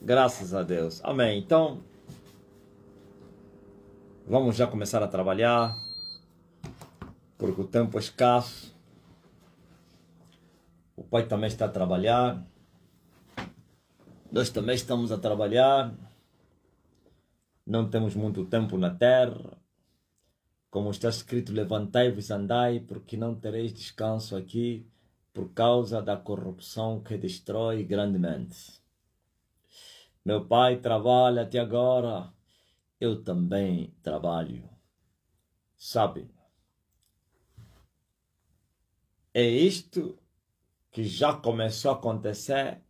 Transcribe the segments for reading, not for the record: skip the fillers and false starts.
Graças a Deus. Amém. Então, vamos já começar a trabalhar, porque o tempo é escasso. O pai também está a trabalhar. Nós também estamos a trabalhar. Não temos muito tempo na terra. Como está escrito, levantai-vos e andai, porque não tereis descanso aqui, por causa da corrupção que destrói grandemente. Meu pai trabalha até agora, eu também trabalho. Sabe? É isto que já começou a acontecer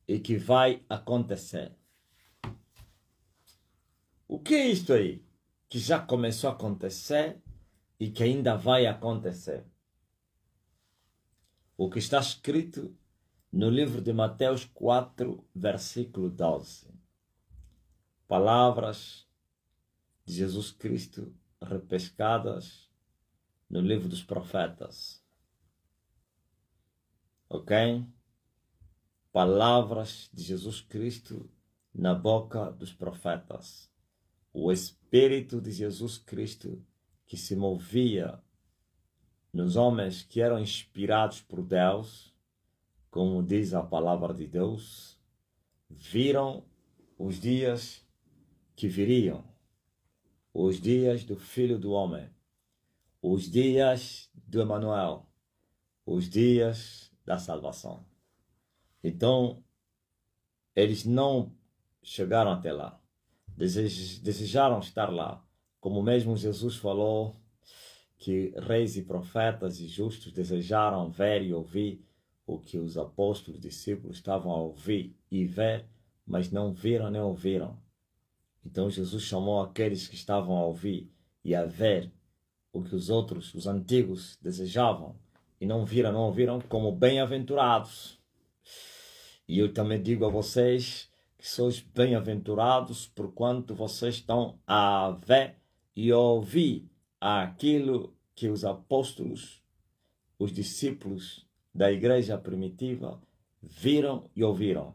e que vai acontecer. O que é isto aí? Que já começou a acontecer e que ainda vai acontecer. O que está escrito no livro de Mateus 4, versículo 12. Palavras de Jesus Cristo repescadas no livro dos profetas. Ok? Palavras de Jesus Cristo na boca dos profetas. O Espírito de Jesus Cristo que se movia nos homens que eram inspirados por Deus, como diz a palavra de Deus, viram os dias que viriam, os dias do Filho do Homem, os dias do Emanuel, os dias da salvação. Então, eles não chegaram até lá. Desejaram estar lá. Como mesmo Jesus falou que reis e profetas e justos desejaram ver e ouvir o que os apóstolos, discípulos estavam a ouvir e ver, mas não viram nem ouviram. Então Jesus chamou aqueles que estavam a ouvir e a ver o que os outros, os antigos, desejavam e não viram, não ouviram, como bem-aventurados. E eu também digo a vocês que sois bem-aventurados porquanto vocês estão a ver e ouvir aquilo que os apóstolos, os discípulos da igreja primitiva viram e ouviram.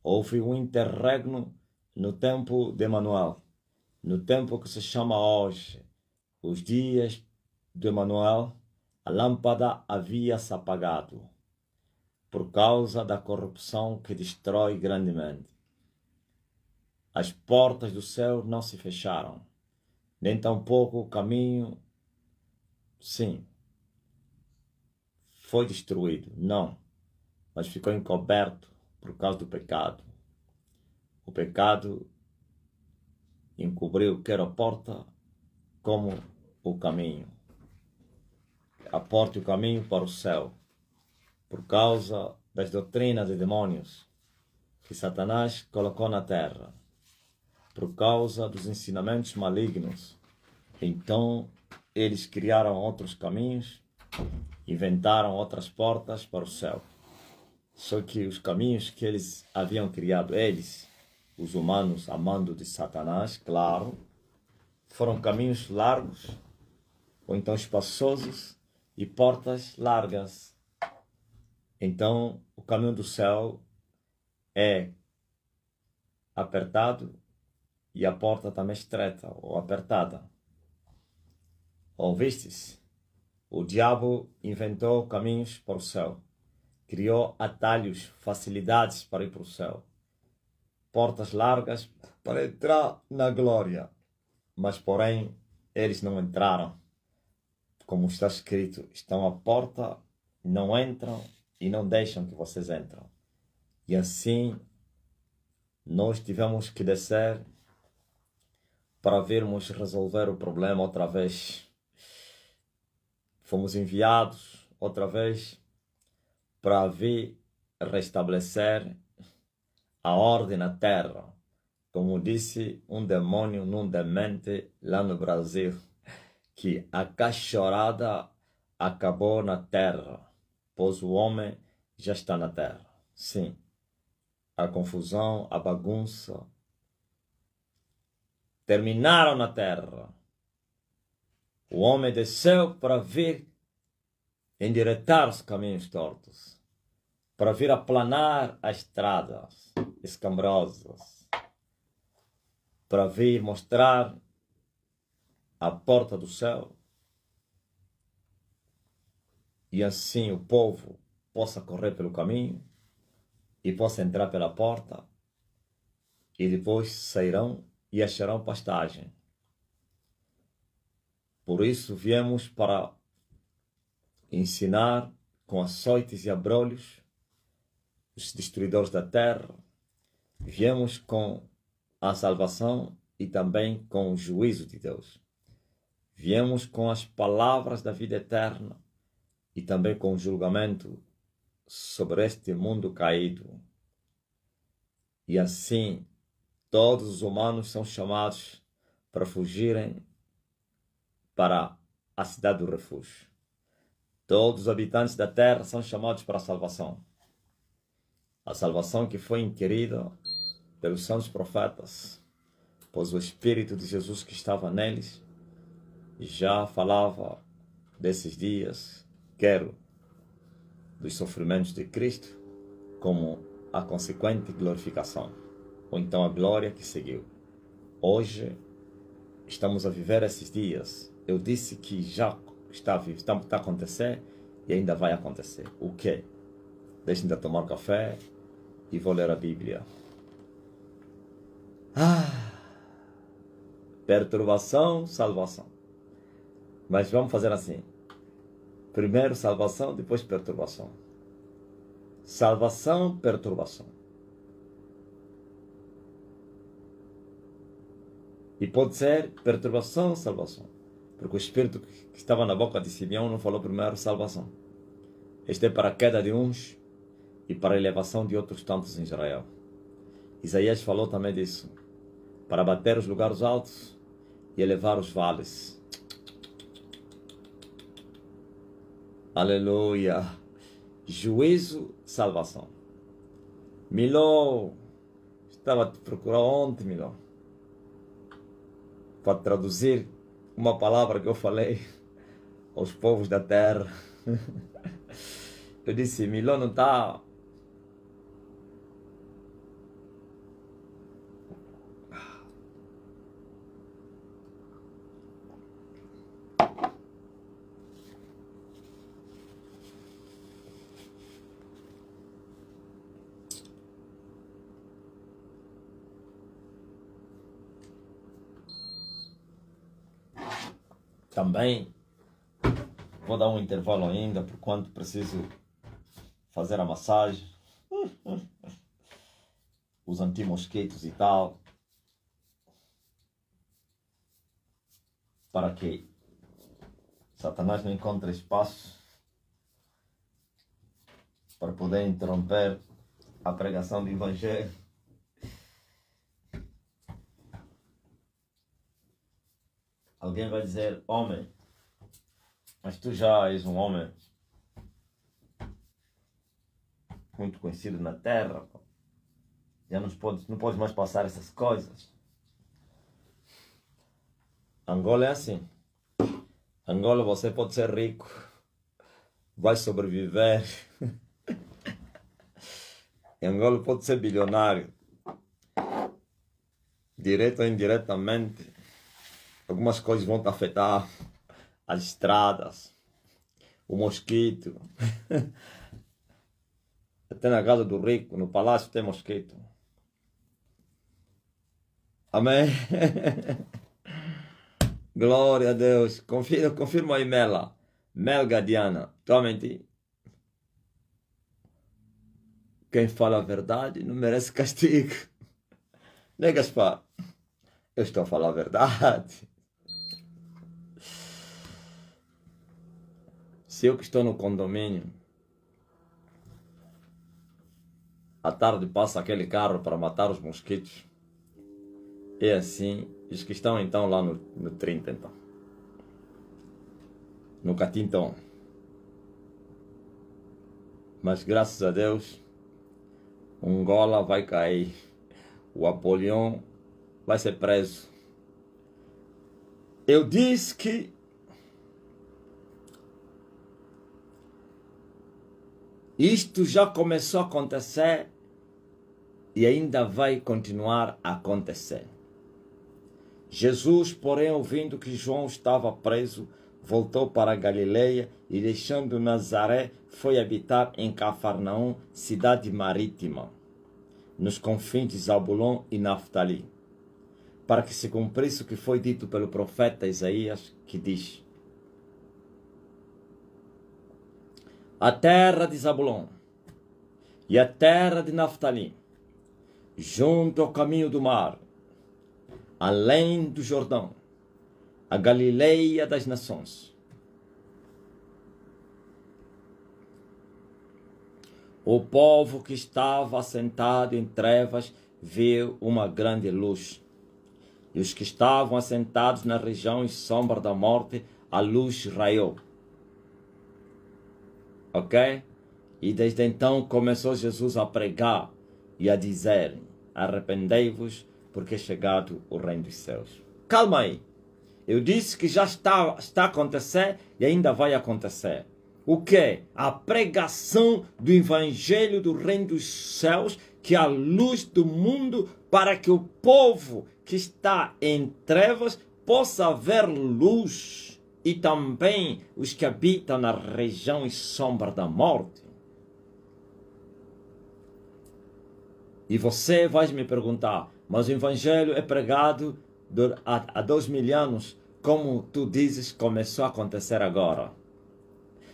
Houve um interregno no tempo de Emanuel, no tempo que se chama hoje, os dias de Emanuel, a lâmpada havia-se apagado por causa da corrupção que destrói grandemente. As portas do céu não se fecharam, nem tampouco o caminho, sim, foi destruído, não, mas ficou encoberto por causa do pecado. O pecado encobriu quer a porta como o caminho. A porta e o caminho para o céu, por causa das doutrinas de demônios que Satanás colocou na terra, por causa dos ensinamentos malignos. Então, eles criaram outros caminhos, inventaram outras portas para o céu. Só que os caminhos que eles haviam criado, eles, os humanos, amando de Satanás, claro, foram caminhos largos, ou então espaçosos, e portas largas. Então, o caminho do céu é apertado e a porta também estreita ou apertada. Ouvistes? O diabo inventou caminhos para o céu. Criou atalhos, facilidades para ir para o céu. Portas largas para entrar na glória. Mas, porém, eles não entraram. Como está escrito, estão à porta, não entram e não deixam que vocês entrem. E assim, nós tivemos que descer para virmos resolver o problema outra vez. Fomos enviados outra vez para vir restabelecer a ordem na terra. Como disse um demônio num demente lá no Brasil, que a cachorrada acabou na terra, pois o homem já está na terra. Sim, a confusão, a bagunça terminaram na terra. O homem desceu para vir endireitar os caminhos tortos, para vir aplanar as estradas escambrosas, para vir mostrar a porta do céu, e assim o povo possa correr pelo caminho e possa entrar pela porta, e depois sairão e acharão pastagem. Por isso viemos para ensinar com açoites e abrolhos os destruidores da terra. Viemos com a salvação e também com o juízo de Deus. Viemos com as palavras da vida eterna e também com o julgamento sobre este mundo caído. E assim, todos os humanos são chamados para fugirem para a cidade do refúgio. Todos os habitantes da terra são chamados para a salvação. A salvação que foi inquirida pelos santos profetas, pois o Espírito de Jesus que estava neles já falava desses dias, quer dos sofrimentos de Cristo, como a consequente glorificação, ou então a glória que seguiu. Hoje estamos a viver esses dias. Eu disse que já está a acontecer e ainda vai acontecer. O quê? Deixem de tomar café e vou ler a Bíblia. Perturbação, salvação. Mas vamos fazer assim. Primeiro salvação, depois perturbação. Salvação, perturbação. E pode ser perturbação, salvação. Porque o Espírito que estava na boca de Simeão não falou primeiro salvação. Este é para a queda de uns e para a elevação de outros tantos em Israel. Isaías falou também disso. Para bater os lugares altos e elevar os vales. Aleluia. Juízo, salvação. Miló, estava a te procurar ontem, Miló, para traduzir uma palavra que eu falei aos povos da terra. Eu disse, Miló não está... Também vou dar um intervalo ainda, por quanto preciso fazer a massagem, os anti-mosquitos e tal, para que Satanás não encontre espaço para poder interromper a pregação do Evangelho. Alguém vai dizer, homem, mas tu já és um homem muito conhecido na terra, já não podes mais passar essas coisas. Angola é assim. Angola você pode ser rico, vai sobreviver. Em Angola pode ser bilionário, direto ou indiretamente. Algumas coisas vão te afetar, as estradas, o mosquito. Até na casa do rico, no palácio tem mosquito. Amém? Glória a Deus. Confirma aí, Mela. Melga Diana. Estou a mentir? Quem fala a verdade não merece castigo. Né, Gaspar? Eu estou a falar a verdade. Se eu que estou no condomínio, à tarde passa aquele carro para matar os mosquitos. É assim, os que estão então lá no 30, então. No Catintão. Mas graças a Deus, um Angola vai cair. O Apolion vai ser preso. Eu disse que Isto já começou a acontecer e ainda vai continuar a acontecer. Jesus, porém, ouvindo que João estava preso, voltou para a Galileia e, deixando Nazaré, foi habitar em Cafarnaum, cidade marítima, nos confins de Zabulon e Naftali, para que se cumprisse o que foi dito pelo profeta Isaías, que diz: a terra de Zabulon e a terra de Naftali, junto ao caminho do mar, além do Jordão, a Galileia das nações. O povo que estava assentado em trevas viu uma grande luz. E os que estavam assentados na região e sombra da morte, a luz raiou. Ok? E desde então começou Jesus a pregar e a dizer: arrependei-vos, porque é chegado o reino dos céus. Calma aí. Eu disse que já está a acontecer e ainda vai acontecer. O que? A pregação do evangelho do reino dos céus, que é a luz do mundo, para que o povo que está em trevas possa ver luz, e também os que habitam na região e sombra da morte. E você vai me perguntar: mas o evangelho é pregado há 2000 anos, como tu dizes, começou a acontecer agora?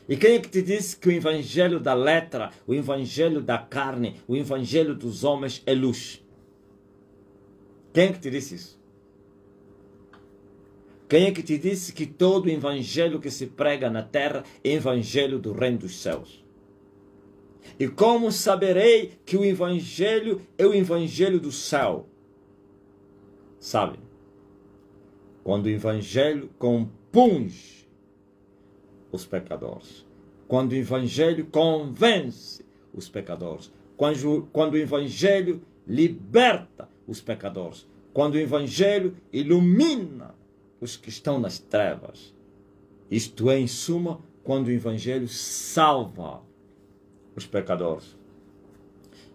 E quem é que te disse que o evangelho da letra, o evangelho da carne, o evangelho dos homens é luz? Quem é que te disse isso? Quem é que te disse que todo o evangelho que se prega na terra é evangelho do reino dos céus? E como saberei que o evangelho é o evangelho do céu? Sabe? Quando o evangelho compunge os pecadores. Quando o evangelho convence os pecadores. Quando o evangelho liberta os pecadores. Quando o evangelho ilumina os que estão nas trevas. Isto é, em suma, quando o evangelho salva os pecadores.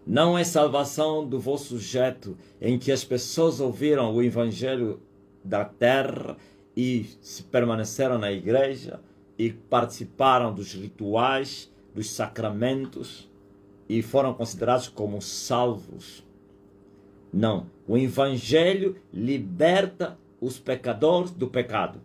Não é salvação do vosso jeito, em que as pessoas ouviram o evangelho da terra e se permaneceram na igreja e participaram dos rituais, dos sacramentos e foram considerados como salvos. Não, o evangelho liberta os pecadores do pecado.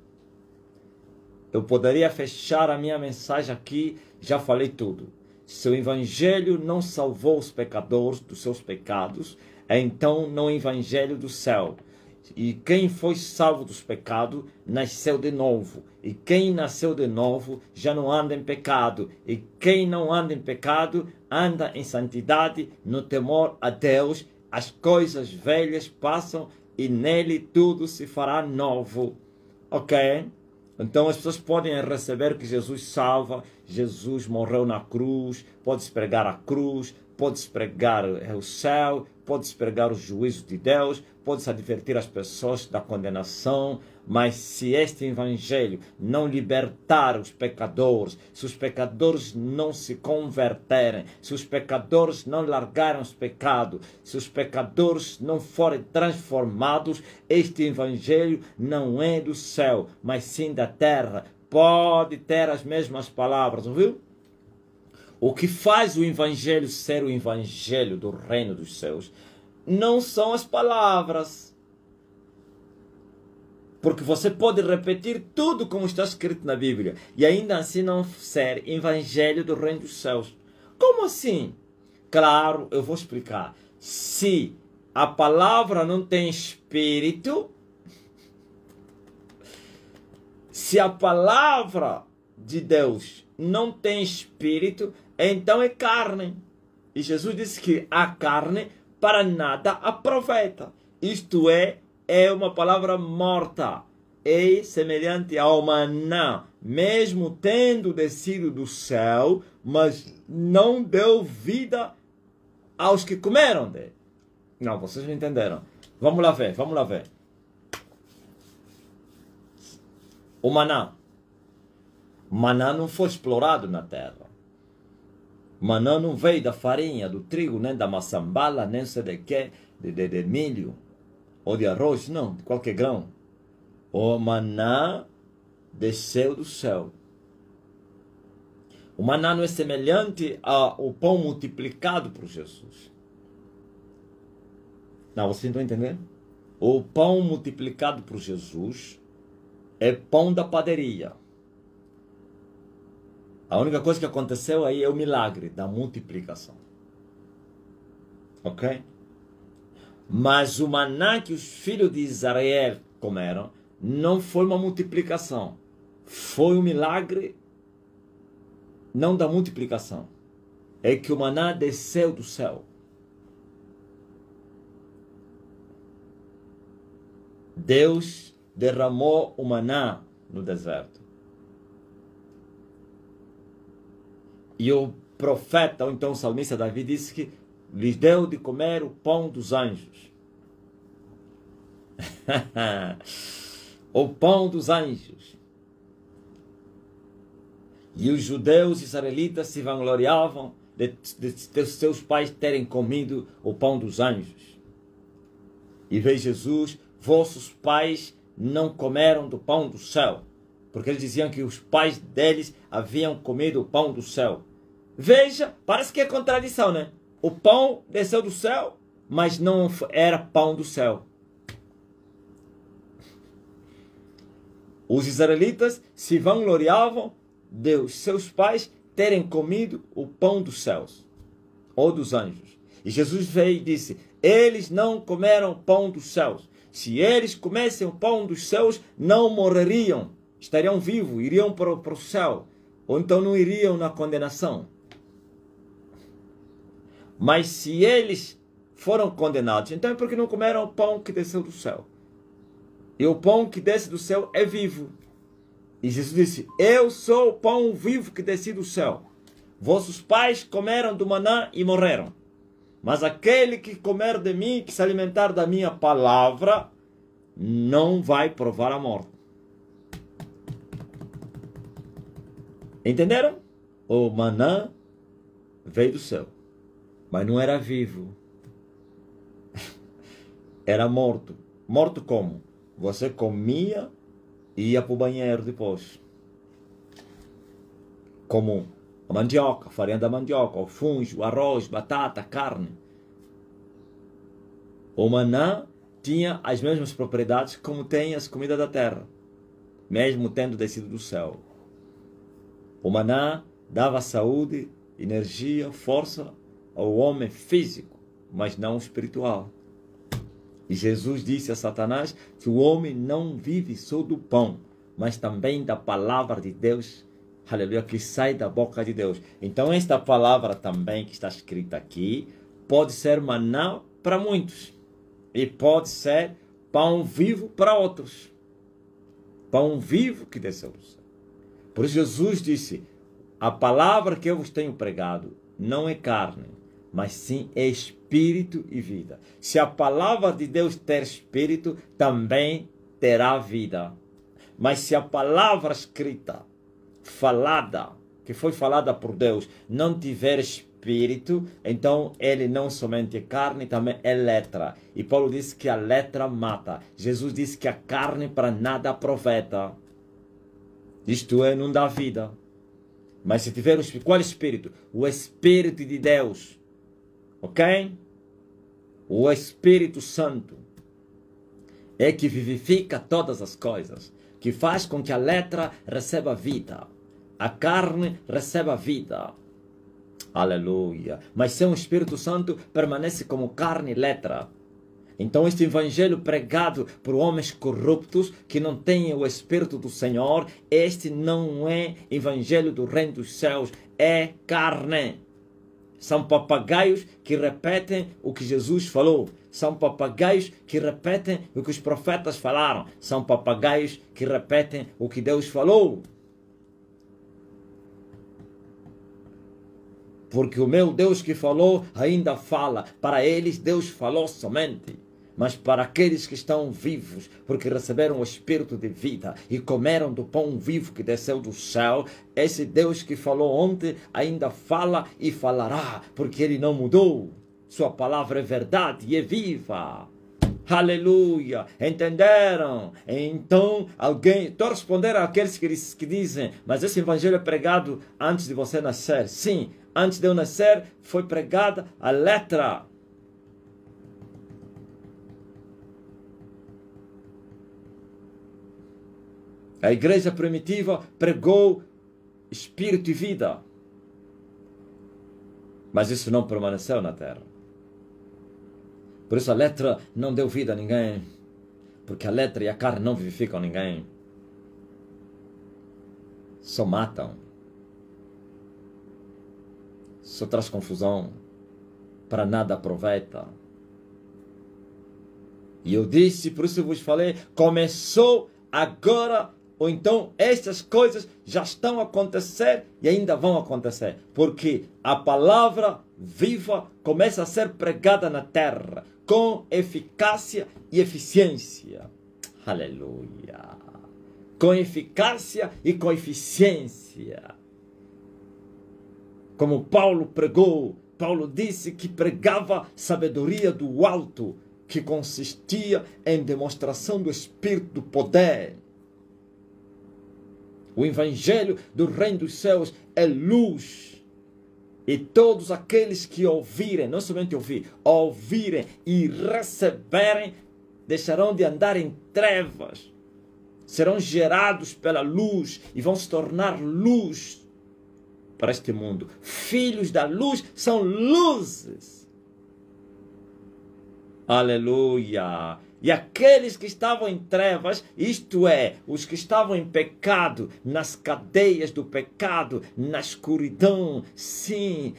Eu poderia fechar a minha mensagem aqui, já falei tudo. Se o evangelho não salvou os pecadores dos seus pecados, então não é o evangelho do céu. E quem foi salvo dos pecados, nasceu de novo. E quem nasceu de novo, já não anda em pecado. E quem não anda em pecado, anda em santidade, no temor a Deus. As coisas velhas passam e nele tudo se fará novo. Ok? Então as pessoas podem receber que Jesus salva, Jesus morreu na cruz, pode-se pregar a cruz, pode-se pregar o céu, pode-se pregar o juízo de Deus, pode-se advertir as pessoas da condenação, mas se este evangelho não libertar os pecadores, se os pecadores não se converterem, se os pecadores não largarem os pecados, se os pecadores não forem transformados, este evangelho não é do céu, mas sim da terra. Pode ter as mesmas palavras, ouviu? O que faz o evangelho ser o evangelho do reino dos céus não são as palavras. Porque você pode repetir tudo como está escrito na Bíblia e ainda assim não ser evangelho do reino dos céus. Como assim? Claro, eu vou explicar. Se a palavra não tem espírito, se a palavra de Deus não tem espírito, então é carne. E Jesus disse que a carne para nada aproveita. Isto é uma palavra morta. É semelhante ao maná, mesmo tendo descido do céu, mas não deu vida aos que comeram dele. Não, vocês não entenderam. Vamos lá ver, vamos lá ver. O maná. O maná não foi explorado na terra. Maná não veio da farinha, do trigo, nem da maçambala, nem sei de quê, de milho, ou de arroz, não, de qualquer grão. O maná desceu do céu. O maná não é semelhante ao pão multiplicado por Jesus. Não, vocês estão entendendo? O pão multiplicado por Jesus é pão da padaria. A única coisa que aconteceu aí é o milagre da multiplicação. Ok? Mas o maná que os filhos de Israel comeram não foi uma multiplicação. Foi um milagre, não da multiplicação. É que o maná desceu do céu. Deus derramou o maná no deserto. E o profeta, ou então o salmista Davi, disse que lhes deu de comer o pão dos anjos. O pão dos anjos. E os judeus israelitas se vangloriavam de seus pais terem comido o pão dos anjos. E veio Jesus: vossos pais não comeram do pão do céu. Porque eles diziam que os pais deles haviam comido o pão do céu. Veja, parece que é contradição, né? O pão desceu do céu, mas não era pão do céu. Os israelitas se vangloriavam de os seus pais terem comido o pão dos céus, ou dos anjos. E Jesus veio e disse: eles não comeram o pão dos céus. Se eles comessem o pão dos céus, não morreriam. Estariam vivos, iriam para o céu. Ou então não iriam na condenação. Mas se eles foram condenados, então é porque não comeram o pão que desceu do céu. E o pão que desce do céu é vivo. E Jesus disse: eu sou o pão vivo que desci do céu. Vossos pais comeram do maná e morreram. Mas aquele que comer de mim, que se alimentar da minha palavra, não vai provar a morte. Entenderam? O maná veio do céu, mas não era vivo. Era morto. Morto como? Você comia e ia para o banheiro depois. Como a mandioca, a farinha da mandioca, o fungo, o arroz, batata, carne. O maná tinha as mesmas propriedades como tem as comidas da terra, mesmo tendo descido do céu. O maná dava saúde, energia, força ao homem físico, mas não espiritual. E Jesus disse a Satanás que o homem não vive só do pão, mas também da palavra de Deus, aleluia, que sai da boca de Deus. Então esta palavra também que está escrita aqui pode ser maná para muitos e pode ser pão vivo para outros. Pão vivo que desceu do céu. Por isso Jesus disse: a palavra que eu vos tenho pregado não é carne, mas sim é espírito e vida. Se a palavra de Deus ter espírito, também terá vida. Mas se a palavra escrita, falada, que foi falada por Deus, não tiver espírito, então ele não somente é carne, também é letra. E Paulo disse que a letra mata. Jesus disse que a carne para nada aproveita. Isto é, não dá vida. Mas se tiver qual espírito? O Espírito de Deus. Ok? O Espírito Santo é que vivifica todas as coisas, que faz com que a letra receba vida, a carne receba vida. Aleluia. Mas sem o Espírito Santo permanece como carne e letra. Então este evangelho pregado por homens corruptos que não têm o Espírito do Senhor, este não é evangelho do reino dos céus, é carne. São papagaios que repetem o que Jesus falou. São papagaios que repetem o que os profetas falaram. São papagaios que repetem o que Deus falou. Porque o meu Deus que falou ainda fala. Para eles Deus falou somente. mas para aqueles que estão vivos, porque receberam o Espírito de vida e comeram do pão vivo que desceu do céu. Esse Deus que falou ontem ainda fala e falará, porque Ele não mudou. Sua palavra é verdade e é viva. Aleluia! Entenderam? Então, estou respondendo àqueles que dizem, mas esse evangelho é pregado antes de você nascer. Sim, antes de eu nascer foi pregada a letra. A igreja primitiva pregou espírito e vida. Mas isso não permaneceu na terra. Por isso a letra não deu vida a ninguém. Porque a letra e a carne não vivificam ninguém. Só matam. Só traz confusão. Para nada aproveita. E eu disse, por isso eu vos falei, começou agora, ou então estas coisas já estão a acontecer e ainda vão acontecer. Porque a palavra viva começa a ser pregada na terra com eficácia e eficiência. Aleluia! Com eficácia e com eficiência. Como Paulo pregou, Paulo disse que pregava sabedoria do alto, que consistia em demonstração do Espírito do poder. O Evangelho do Reino dos Céus é luz. E todos aqueles que ouvirem, não somente ouvir, ouvirem e receberem, deixarão de andar em trevas. Serão gerados pela luz e vão se tornar luz para este mundo. Filhos da luz são luzes. Aleluia! E aqueles que estavam em trevas, isto é, os que estavam em pecado, nas cadeias do pecado, na escuridão, sim,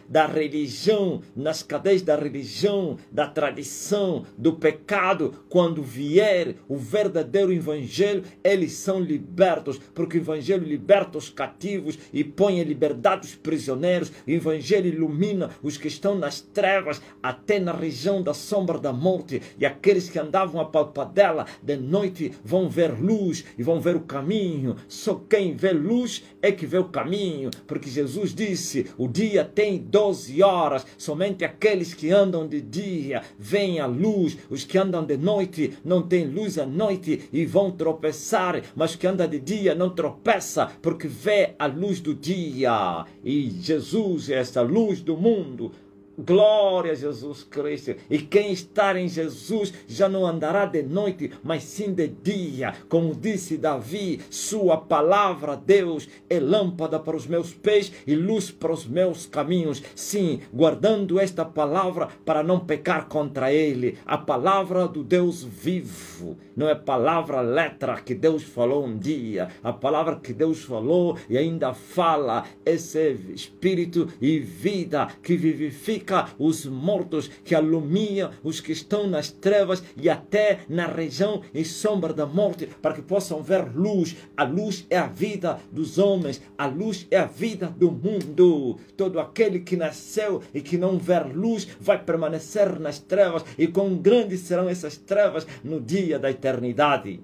da religião, nas cadeias da religião, da tradição, do pecado, quando vier o verdadeiro evangelho, eles são libertos, porque o evangelho liberta os cativos e põe em liberdade os prisioneiros. O evangelho ilumina os que estão nas trevas, até na região da sombra da morte, e aqueles que andavam a palpadela de noite vão ver luz e vão ver o caminho. Só quem vê luz é que vê o caminho, porque Jesus disse, o dia tem 12 horas, somente aqueles que andam de dia veem a luz, os que andam de noite não têm luz à noite e vão tropeçar, mas os que andam de dia não tropeça, porque vê a luz do dia, e Jesus é essa luz do mundo. Glória a Jesus Cristo. E quem está em Jesus já não andará de noite, mas sim de dia. Como disse Davi, sua palavra, Deus, é lâmpada para os meus pés e luz para os meus caminhos. Sim, guardando esta palavra para não pecar contra ele. A palavra do Deus vivo. Não é palavra letra que Deus falou um dia. A palavra que Deus falou e ainda fala. Esse é espírito e vida que vivifica os mortos, que alumia os que estão nas trevas e até na região e sombra da morte, para que possam ver luz. A luz é a vida dos homens, a luz é a vida do mundo. Todo aquele que nasceu e que não ver luz vai permanecer nas trevas, e quão grandes serão essas trevas no dia da eternidade.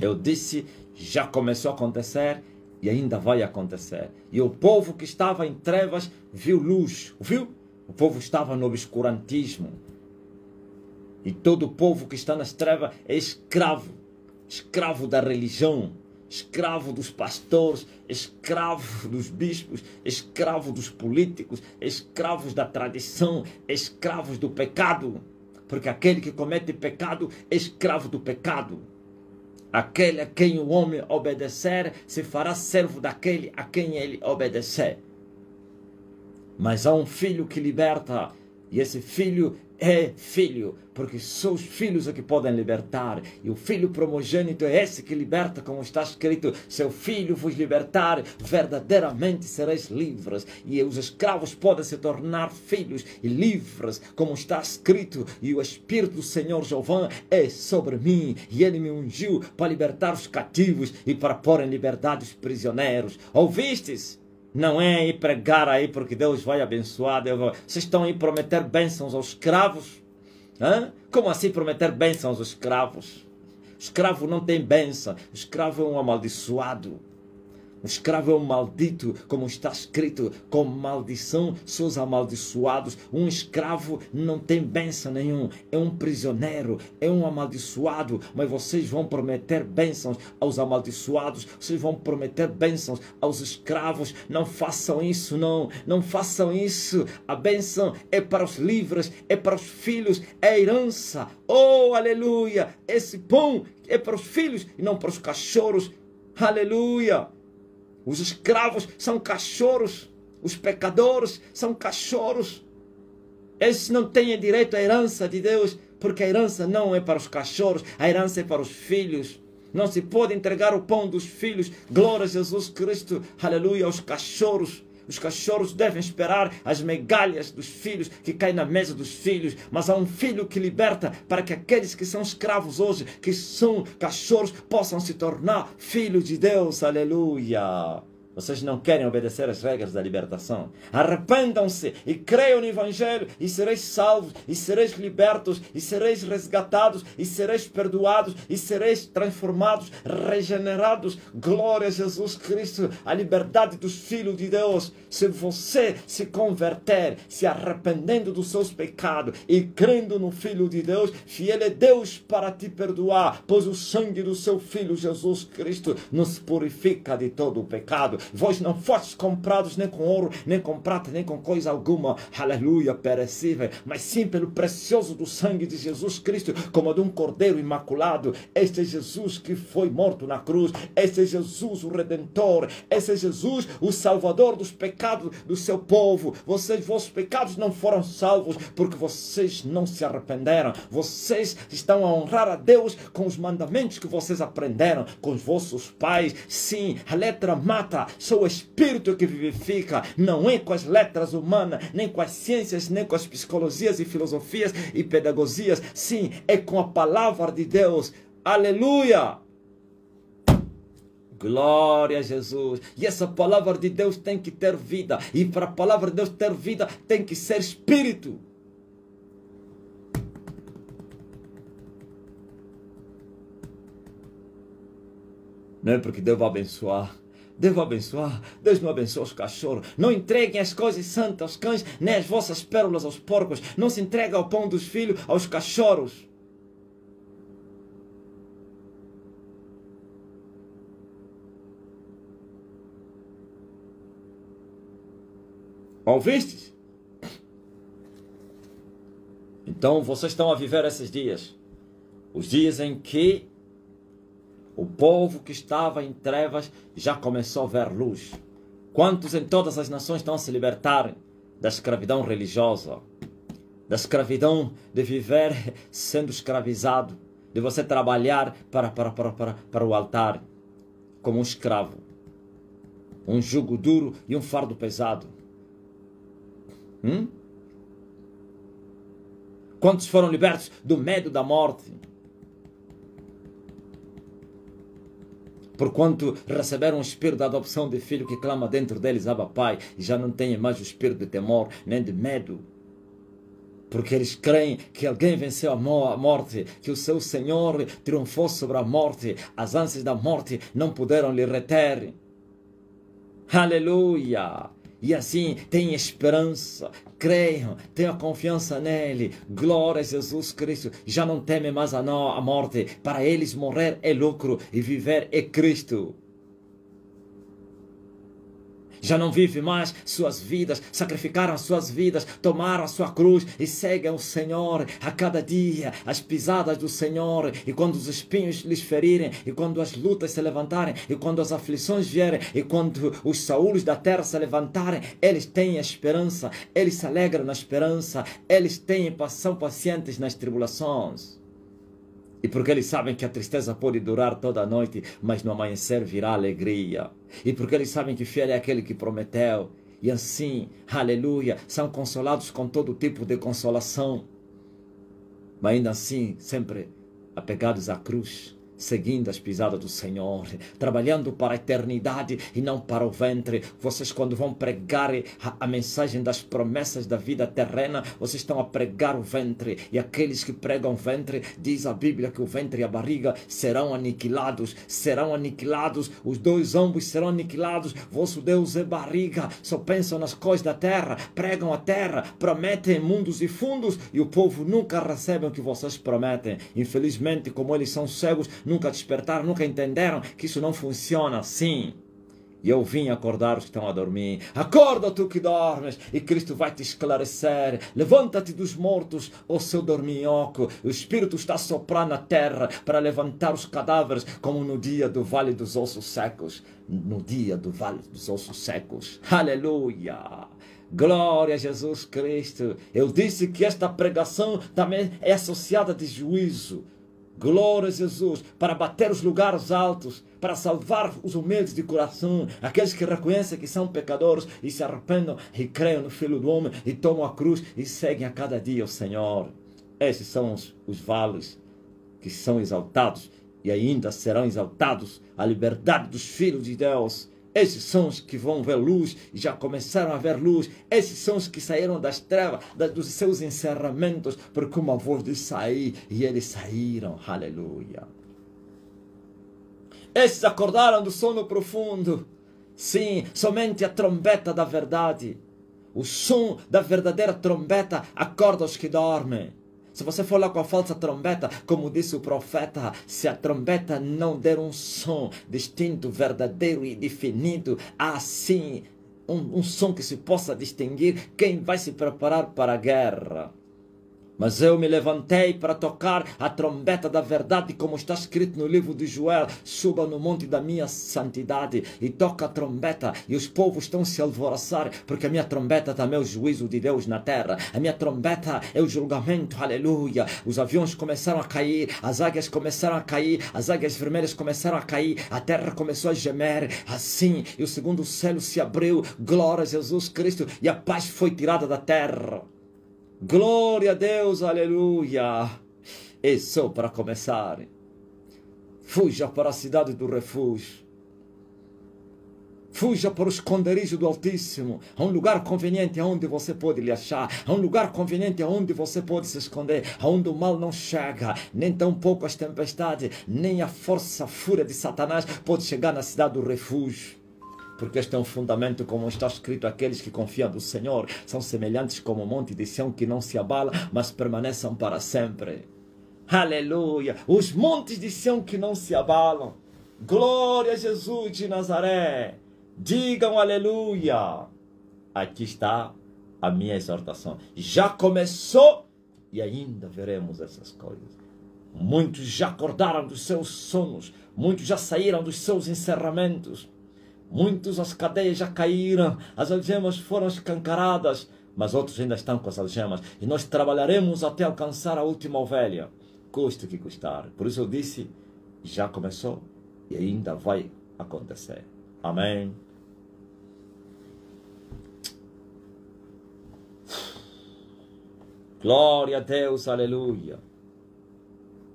Eu disse, já começou a acontecer e ainda vai acontecer. E o povo que estava em trevas viu luz. Viu? O povo estava no obscurantismo. E todo o povo que está nas trevas é escravo. Escravo da religião. Escravo dos pastores. Escravo dos bispos. Escravo dos políticos. Escravos da tradição. Escravos do pecado. Porque aquele que comete pecado é escravo do pecado. Aquele a quem o homem obedecer se fará servo daquele a quem ele obedecer. Mas há um filho que liberta, e esse filho é filho, porque só os filhos é que podem libertar, e o filho primogênito é esse que liberta, como está escrito, seu filho vos libertar, verdadeiramente sereis livres, e os escravos podem se tornar filhos e livres, como está escrito, e o Espírito do Senhor Jeová é sobre mim, e ele me ungiu para libertar os cativos, e para pôr em liberdade os prisioneiros. Ouvistes? Não é ir pregar aí porque Deus vai abençoar. Vocês estão aí prometer bênçãos aos escravos? Hã? Como assim prometer bênçãos aos escravos? O escravo não tem bênção. O escravo é um amaldiçoado. O escravo é um maldito, como está escrito, com maldição são os amaldiçoados. Um escravo não tem bênção nenhum, é um prisioneiro, é um amaldiçoado. Mas vocês vão prometer bênçãos aos amaldiçoados, vocês vão prometer bênçãos aos escravos. Não façam isso, não, não façam isso. A bênção é para os livres, é para os filhos, é a herança. Oh, aleluia! Esse pão é para os filhos e não para os cachorros. Aleluia! Os escravos são cachorros. Os pecadores são cachorros. Esses não têm direito à herança de Deus, porque a herança não é para os cachorros, a herança é para os filhos. Não se pode entregar o pão dos filhos, glória a Jesus Cristo, aleluia, aos cachorros. Os cachorros devem esperar as migalhas dos filhos que caem na mesa dos filhos. Mas há um filho que liberta para que aqueles que são escravos hoje, que são cachorros, possam se tornar filhos de Deus. Aleluia! Vocês não querem obedecer às regras da libertação. Arrependam-se e creiam no Evangelho e sereis salvos, e sereis libertos, e sereis resgatados, e sereis perdoados, e sereis transformados, regenerados. Glória a Jesus Cristo, a liberdade dos filhos de Deus. Se você se converter, se arrependendo dos seus pecados e crendo no Filho de Deus, fiel é Deus para te perdoar, pois o sangue do seu Filho Jesus Cristo nos purifica de todo o pecado. Vós não fostes comprados nem com ouro, nem com prata, nem com coisa alguma, aleluia, perecível, mas sim pelo precioso do sangue de Jesus Cristo, como de um cordeiro imaculado. Este é Jesus que foi morto na cruz. Este é Jesus o Redentor. Este é Jesus o Salvador dos pecados do seu povo. Vossos pecados não foram salvos porque vocês não se arrependeram. Vocês estão a honrar a Deus com os mandamentos que vocês aprenderam com os vossos pais. Sim, a letra mata, só o Espírito que vivifica. Não é com as letras humanas, nem com as ciências, nem com as psicologias e filosofias e pedagogias. Sim, é com a palavra de Deus. Aleluia! Glória a Jesus. E essa palavra de Deus tem que ter vida. E para a palavra de Deus ter vida, tem que ser Espírito. Não é porque Deus vai abençoar. Deus vai abençoar. Deus não abençoa os cachorros. Não entreguem as coisas santas aos cães, nem as vossas pérolas aos porcos. Não se entrega o pão dos filhos aos cachorros. Ouvistes? Então vocês estão a viver esses dias. Os dias em que o povo que estava em trevas já começou a ver luz. Quantos em todas as nações estão a se libertar da escravidão religiosa? Da escravidão de viver sendo escravizado. De você trabalhar para o altar como um escravo. Um jugo duro e um fardo pesado. Quantos foram libertos do medo da morte? Porquanto receberam o espírito da adoção de filho que clama dentro deles, Abba Pai, e já não têm mais o espírito de temor, nem de medo. Porque eles creem que alguém venceu a morte, que o seu Senhor triunfou sobre a morte, as ânsias da morte não puderam lhe reter. Aleluia! E assim, tem esperança, creiam, tenham confiança nele. Glória a Jesus Cristo. Já não temem mais a morte. Para eles morrer é lucro e viver é Cristo. Já não vivem mais suas vidas, sacrificaram suas vidas, tomaram a sua cruz e seguem o Senhor a cada dia, as pisadas do Senhor. E quando os espinhos lhes ferirem, e quando as lutas se levantarem, e quando as aflições vierem, e quando os Saulos da terra se levantarem, eles têm a esperança, eles se alegram na esperança, eles são pacientes nas tribulações. E porque eles sabem que a tristeza pode durar toda a noite, mas no amanhecer virá alegria. E porque eles sabem que fiel é aquele que prometeu. E assim, aleluia, são consolados com todo tipo de consolação. Mas ainda assim, sempre apegados à cruz, seguindo as pisadas do Senhor, trabalhando para a eternidade e não para o ventre. Vocês, quando vão pregar a mensagem das promessas da vida terrena, vocês estão a pregar o ventre, e aqueles que pregam o ventre, diz a Bíblia que o ventre e a barriga serão aniquilados, os dois ombros serão aniquilados. Vosso Deus é barriga, só pensam nas coisas da terra, pregam a terra, prometem mundos e fundos, e o povo nunca recebe o que vocês prometem. Infelizmente, como eles são cegos, nunca despertaram, nunca entenderam que isso não funciona assim. E eu vim acordar os que estão a dormir. Acorda, tu que dormes, e Cristo vai te esclarecer. Levanta-te dos mortos, ó seu dorminhoco. O Espírito está a soprar na terra para levantar os cadáveres, como no dia do vale dos ossos secos. No dia do vale dos ossos secos. Aleluia! Glória a Jesus Cristo. Eu disse que esta pregação também é associada de juízo. Glória a Jesus, para bater os lugares altos, para salvar os humildes de coração, aqueles que reconhecem que são pecadores e se arrependam e creiam no Filho do Homem e tomam a cruz e seguem a cada dia o Senhor. Esses são os vales que são exaltados e ainda serão exaltados, a liberdade dos filhos de Deus. Esses são os que vão ver luz e já começaram a ver luz. Esses são os que saíram das trevas, dos seus encerramentos, porque uma voz disse sair e eles saíram. Aleluia. Esses acordaram do sono profundo. Sim, somente a trombeta da verdade, o som da verdadeira trombeta acorda os que dormem. Se você for lá com a falsa trombeta, como disse o profeta, se a trombeta não der um som distinto, verdadeiro e definido, assim, um som que se possa distinguir, quem vai se preparar para a guerra? Mas eu me levantei para tocar a trombeta da verdade, como está escrito no livro de Joel. Suba no monte da minha santidade e toca a trombeta, e os povos estão se alvoroçar, porque a minha trombeta também é o juízo de Deus na terra. A minha trombeta é o julgamento, aleluia. Os aviões começaram a cair, as águias começaram a cair, as águias vermelhas começaram a cair, a terra começou a gemer, assim, e o segundo céu se abriu, glória a Jesus Cristo, e a paz foi tirada da terra. Glória a Deus, aleluia. E só para começar, fuja para a cidade do refúgio. Fuja para o esconderijo do Altíssimo, a um lugar conveniente aonde você pode lhe achar, a um lugar conveniente aonde você pode se esconder, aonde o mal não chega, nem tampouco as tempestades, nem a força, a fúria de Satanás pode chegar na cidade do refúgio. Porque este é um fundamento, como está escrito, aqueles que confiam no Senhor são semelhantes como o monte de Sião que não se abala, mas permaneçam para sempre. Aleluia! Os montes de Sião que não se abalam. Glória a Jesus de Nazaré. Digam aleluia. Aqui está a minha exortação. Já começou e ainda veremos essas coisas. Muitos já acordaram dos seus sonos, muitos já saíram dos seus encerramentos. Muitos as cadeias já caíram, as algemas foram escancaradas, mas outros ainda estão com as algemas. E nós trabalharemos até alcançar a última ovelha, custe o que custar. Por isso eu disse, já começou e ainda vai acontecer. Amém. Glória a Deus, aleluia.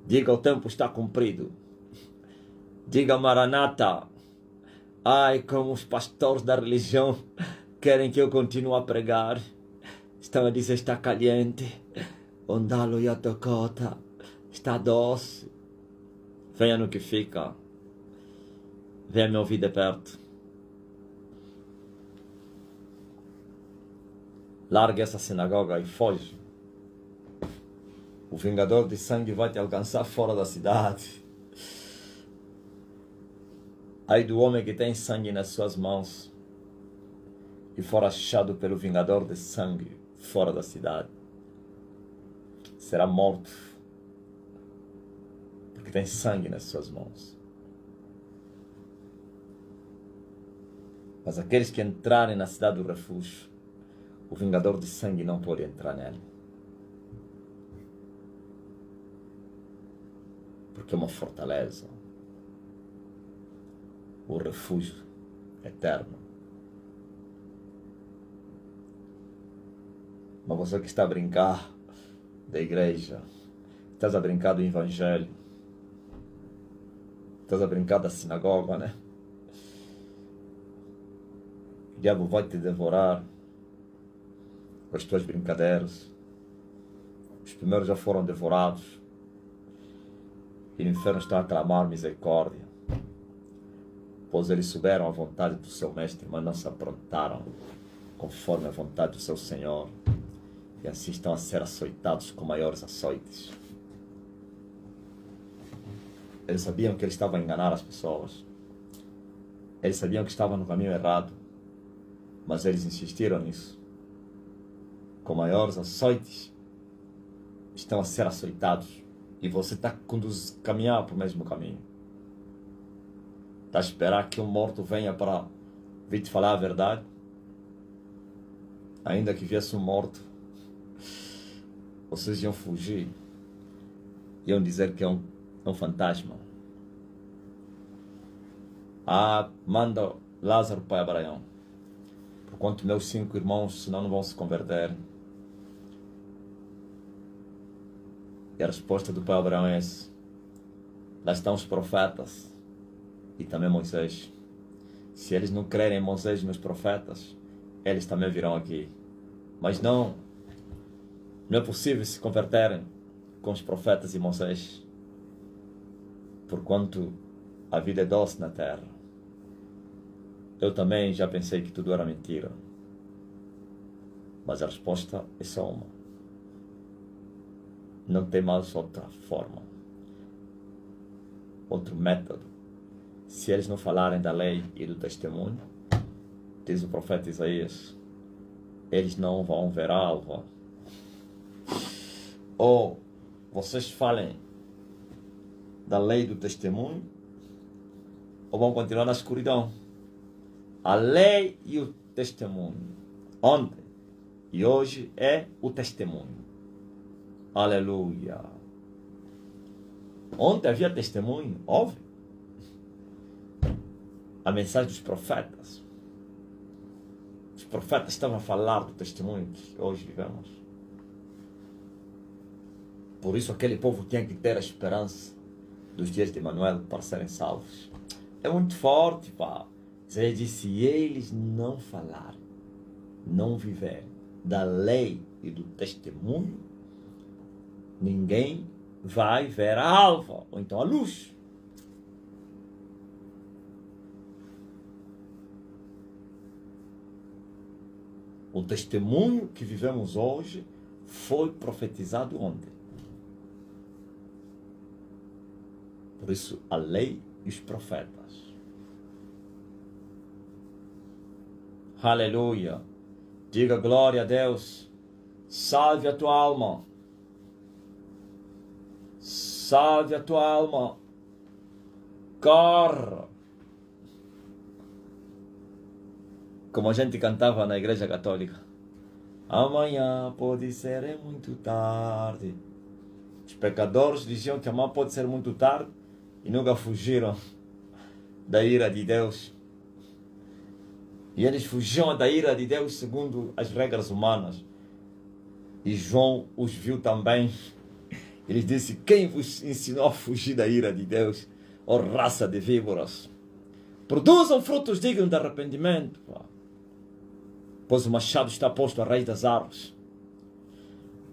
Diga, o tempo está cumprido. Diga, Maranata. Ai, como os pastores da religião querem que eu continue a pregar. Estão a dizer, está caliente. Ondalo e a tocota. Está doce. Venha no que fica. Venha me ouvir de perto. Larga essa sinagoga e foge. O vingador de sangue vai te alcançar fora da cidade. Ai do homem que tem sangue nas suas mãos e for achado pelo vingador de sangue fora da cidade. Será morto, porque tem sangue nas suas mãos. Mas aqueles que entrarem na cidade do refúgio, o vingador de sangue não pode entrar nele. Porque é uma fortaleza. O refúgio eterno. Mas você que está a brincar da igreja, estás a brincar do evangelho, Estás a brincar da sinagoga, né? O diabo vai te devorar com as tuas brincadeiras. Os primeiros já foram devorados. E o inferno está a clamar misericórdia. Pois eles souberam a vontade do seu mestre, mas não se aprontaram conforme a vontade do seu Senhor. E assim estão a ser açoitados com maiores açoites. Eles sabiam que eles estavam a enganar as pessoas. Eles sabiam que estavam no caminho errado. Mas eles insistiram nisso. Com maiores açoites, estão a ser açoitados. E você está a caminhar para o mesmo caminho. Está a esperar que um morto venha para vir te falar a verdade? Ainda que viesse um morto, vocês iam fugir. Iam dizer que é um fantasma. Manda Lázaro para Abraão. Porquanto meus 5 irmãos, senão não vão se converter. E a resposta do pai Abraão é essa. Lá estão os profetas e também Moisés. Se eles não crerem em Moisés e nos profetas, eles também virão aqui. Mas não é possível se converterem com os profetas e Moisés, porquanto a vida é doce na terra. Eu também já pensei que tudo era mentira, mas a resposta é só uma. Não tem mais outra forma, outro método. Se eles não falarem da lei e do testemunho, diz o profeta Isaías, eles não vão ver a alva. Ou vocês falem da lei e do testemunho, ou vão continuar na escuridão. A lei e o testemunho. Ontem e hoje é o testemunho. Aleluia. Ontem havia testemunho, óbvio. A mensagem dos profetas. Os profetas estavam a falar do testemunho que hoje vivemos. Por isso aquele povo tinha que ter a esperança dos dias de Emanuel para serem salvos. É muito forte, pá. Ele disse, se eles não falarem, não viverem da lei e do testemunho, ninguém vai ver a alva, ou então a luz. O testemunho que vivemos hoje foi profetizado ontem. Por isso, a lei e os profetas. Aleluia. Diga glória a Deus. Salve a tua alma. Salve a tua alma. Corre. Como a gente cantava na igreja católica. Amanhã pode ser muito tarde. Os pecadores diziam que amanhã pode ser muito tarde e nunca fugiram da ira de Deus. E eles fugiam da ira de Deus segundo as regras humanas. E João os viu também. Ele disse, quem vos ensinou a fugir da ira de Deus? Ó raça de víboras. Produzam frutos dignos de arrependimento. Pois o machado está posto à raiz das árvores.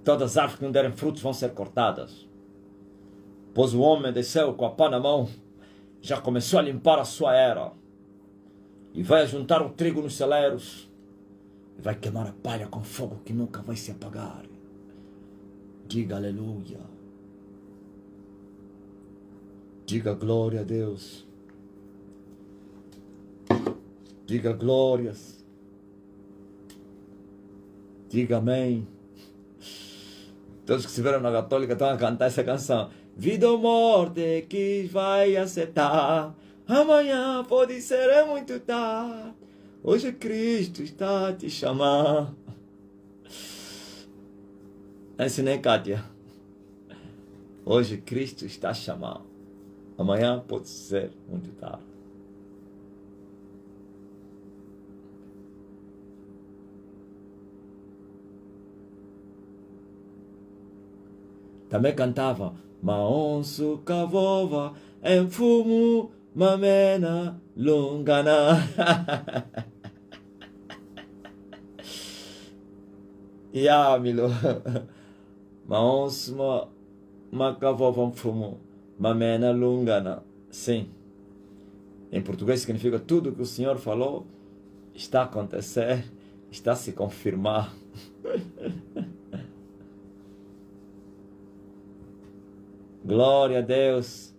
Todas as árvores que não derem frutos vão ser cortadas. Pois o homem desceu com a pá na mão. Já começou a limpar a sua era. E vai juntar o trigo nos celeiros. E vai queimar a palha com fogo que nunca vai se apagar. Diga aleluia. Diga glória a Deus. Diga glórias. Diga amém. Todos que estiveram na católica estão a cantar essa canção. Vida ou morte que vai acertar. Amanhã pode ser muito tarde. Hoje Cristo está a te chamar. Esse nem Kátia. Hoje Cristo está a chamar. Amanhã pode ser muito tarde. Também cantava Maonsu Kavova Enfumu Mamena Lungana. Milo. Maonsu Makavova Enfumu Mamena Lungana. Sim. Em português significa tudo que o Senhor falou está a acontecer, está a se confirmar. Glória a Deus.